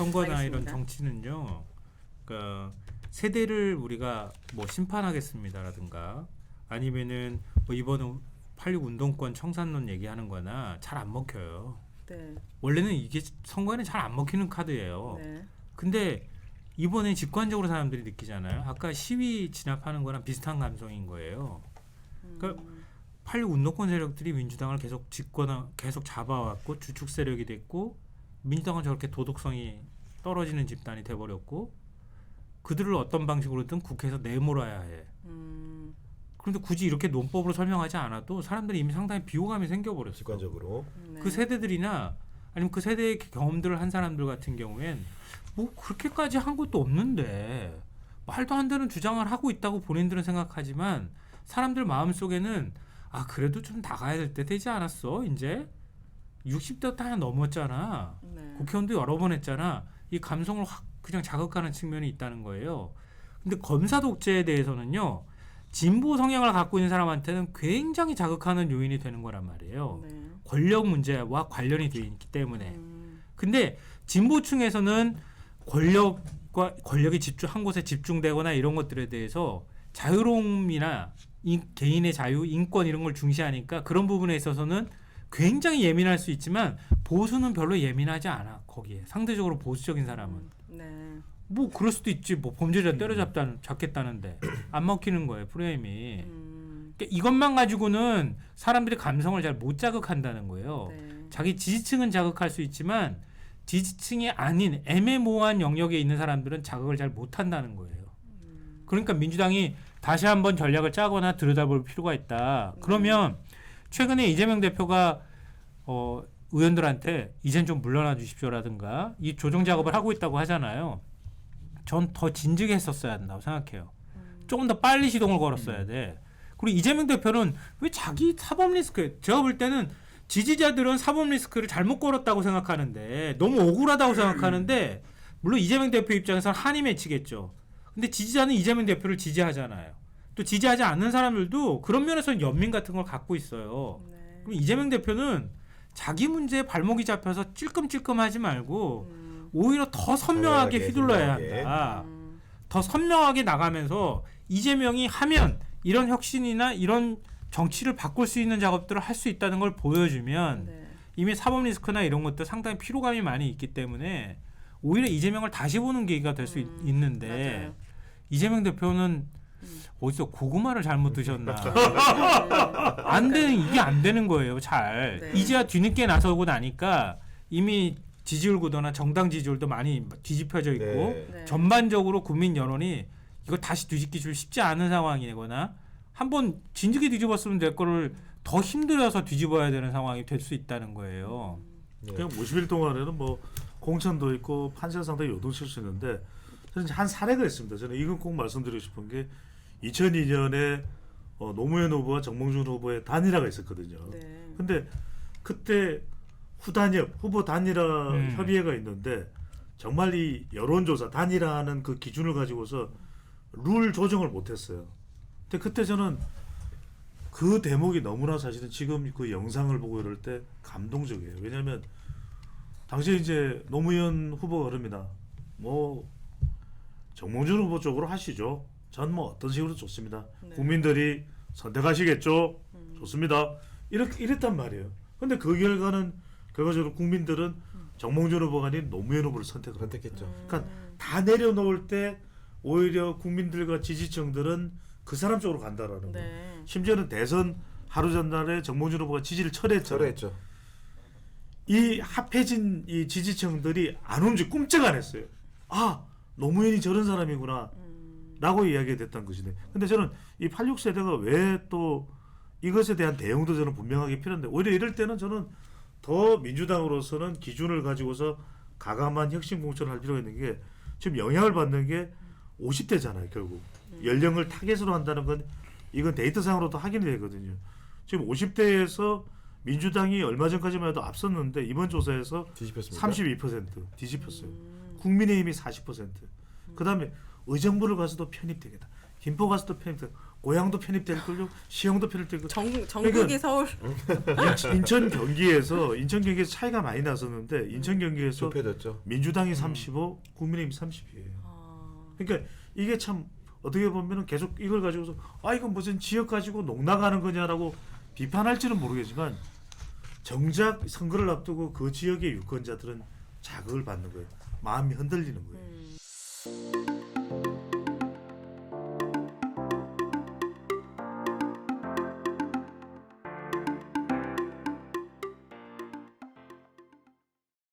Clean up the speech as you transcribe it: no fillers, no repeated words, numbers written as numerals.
선거나 알겠습니다. 이런 정치는요. 그러니까 세대를 우리가 뭐 심판하겠습니다라든가 아니면은 뭐 이번 86 운동권 청산론 얘기하는 거나 잘 안 먹혀요. 네. 원래는 이게 선거에는 잘 안 먹히는 카드예요. 네. 근데 이번에 직관적으로 사람들이 느끼잖아요. 아까 시위 진압하는 거랑 비슷한 감성인 거예요. 그러니까 86 운동권 세력들이 민주당을 계속 계속 잡아왔고 주축 세력이 됐고 민주당은 저렇게 도덕성이 떨어지는 집단이 돼버렸고 그들을 어떤 방식으로든 국회에서 내몰아야 해. 그런데 굳이 이렇게 논법으로 설명하지 않아도 사람들이 이미 상당히 비호감이 생겨버렸어요. 직관적으로. 네. 그 세대들이나 아니면 그 세대의 경험들을 한 사람들 같은 경우엔 뭐 그렇게까지 한 것도 없는데 말도 안 되는 주장을 하고 있다고 본인들은 생각하지만 사람들 마음속에는 아 그래도 좀 나가야 될 때 되지 않았어 이제 60대 다 넘었잖아. 네. 국회의원도 여러 번 했잖아. 이 감성을 확 그냥 자극하는 측면이 있다는 거예요. 근데 검사 독재에 대해서는요. 진보 성향을 갖고 있는 사람한테는 굉장히 자극하는 요인이 되는 거란 말이에요. 네. 권력 문제와 관련이 되어 있기 때문에. 근데 진보층에서는 권력이 한 곳에 집중되거나 이런 것들에 대해서 자유로움이나 개인의 자유, 인권 이런 걸 중시하니까 그런 부분에 있어서는 굉장히 예민할 수 있지만 보수는 별로 예민하지 않아. 거기에 상대적으로 보수적인 사람은. 네. 뭐 그럴 수도 있지. 뭐 범죄자 때려잡겠다는데 안 먹히는 거예요. 프레임이. 그러니까 이것만 가지고는 사람들이 감성을 잘 못 자극한다는 거예요. 네. 자기 지지층은 자극할 수 있지만 지지층이 아닌 애매모호한 영역에 있는 사람들은 자극을 잘 못한다는 거예요. 그러니까 민주당이 다시 한번 전략을 짜거나 들여다볼 필요가 있다. 그러면 최근에 이재명 대표가 의원들한테 이젠 좀 물러나 주십시오라든가 이 조정 작업을 하고 있다고 하잖아요. 전 더 진즉에 했었어야 한다고 생각해요. 조금 더 빨리 시동을 걸었어야 돼. 그리고 이재명 대표는 왜 자기 사법 리스크, 제가 볼 때는 지지자들은 사법 리스크를 잘못 걸었다고 생각하는데 너무 억울하다고 생각하는데 물론 이재명 대표 입장에서는 한이 맺히겠죠. 근데 지지자는 이재명 대표를 지지하잖아요. 또 지지하지 않는 사람들도 그런 면에서는 연민 같은 걸 갖고 있어요. 네. 그럼 이재명 대표는 자기 문제에 발목이 잡혀서 찔끔찔끔하지 말고 오히려 더 선명하게 휘둘러야 한다. 더 선명하게 나가면서 이재명이 하면 이런 혁신이나 이런 정치를 바꿀 수 있는 작업들을 할 수 있다는 걸 보여주면 네. 이미 사법 리스크나 이런 것들 상당히 피로감이 많이 있기 때문에 오히려 이재명을 다시 보는 계기가 될 수 있는데 맞아요. 이재명 대표는 어디서 고구마를 잘못 드셨나. 이게 안 되는 거예요. 잘. 네. 이제야 뒤늦게 나서고 나니까 이미 지지율 구도나 정당 지지율도 많이 뒤집혀져 있고 네. 전반적으로 국민 여론이 이거 다시 뒤집기 쉽지 않은 상황이거나 한번 진즉에 뒤집었으면 될 거를 더 힘들어서 뒤집어야 되는 상황이 될 수 있다는 거예요. 그냥 50일 동안에는 뭐 공천도 있고 판세가 상당히 요동칠 수 있는데 저는 한 사례가 있습니다. 저는 이건 꼭 말씀드리고 싶은 게 2002년에 노무현 후보와 정몽준 후보의 단일화가 있었거든요. 네. 근데 그때 후보 단일화 협의회가 있는데 정말 이 여론조사 단일화하는 그 기준을 가지고서 룰 조정을 못했어요. 근데 그때 저는 그 대목이 너무나 사실은 지금 그 영상을 보고 이럴 때 감동적이에요. 왜냐하면 당시에 이제 노무현 후보가 그럽니다. 뭐 정몽준 후보 쪽으로 하시죠. 전 뭐 어떤 식으로 좋습니다. 네. 국민들이 선택하시겠죠. 좋습니다. 이랬단 말이에요. 근데 그 결과적으로 국민들은 정몽준 후보가 아닌 노무현 후보를 선택했죠. 그러니까 다 내려놓을 때 오히려 국민들과 지지층들은 그 사람 쪽으로 간다라는 거예요. 네. 심지어는 대선 하루 전날에 정몽준 후보가 지지를 철회했죠. 이 합해진 이 지지층들이 안 꿈쩍 안 했어요. 아, 노무현이 저런 사람이구나 라고 이야기가 됐던 것이네. 근데 저는 이 86세대가 왜 또 이것에 대한 대응도 저는 분명하게 필요한데 오히려 이럴 때는 저는 더 민주당으로서는 기준을 가지고서 가감한 혁신 공천을 할 필요가 있는 게 지금 영향을 받는 게 50대잖아요. 결국 연령을 타겟으로 한다는 건 이건 데이터상으로도 확인이 되거든요. 지금 50대에서 민주당이 얼마 전까지만 해도 앞섰는데 이번 조사에서 뒤집혔습니다. 32% 뒤집혔어요. 국민의힘이 40%. 그다음에 의정부를 가서도 편입되겠다. 김포 가서도 편입되겠다. 고향도 편입될 걸요, 시형도 편입될 걸. 전국이 서울. 인천 경기에서 차이가 많이 났었는데 인천 경기에서 좁혀졌죠. 민주당이 35, 국민의힘이 30이에요. 그러니까 이게 참 어떻게 보면은 계속 이걸 가지고서 이건 무슨 지역 가지고 농락하는 거냐라고 비판할지는 모르겠지만 정작 선거를 앞두고 그 지역의 유권자들은 자극을 받는 거예요. 마음이 흔들리는 거예요.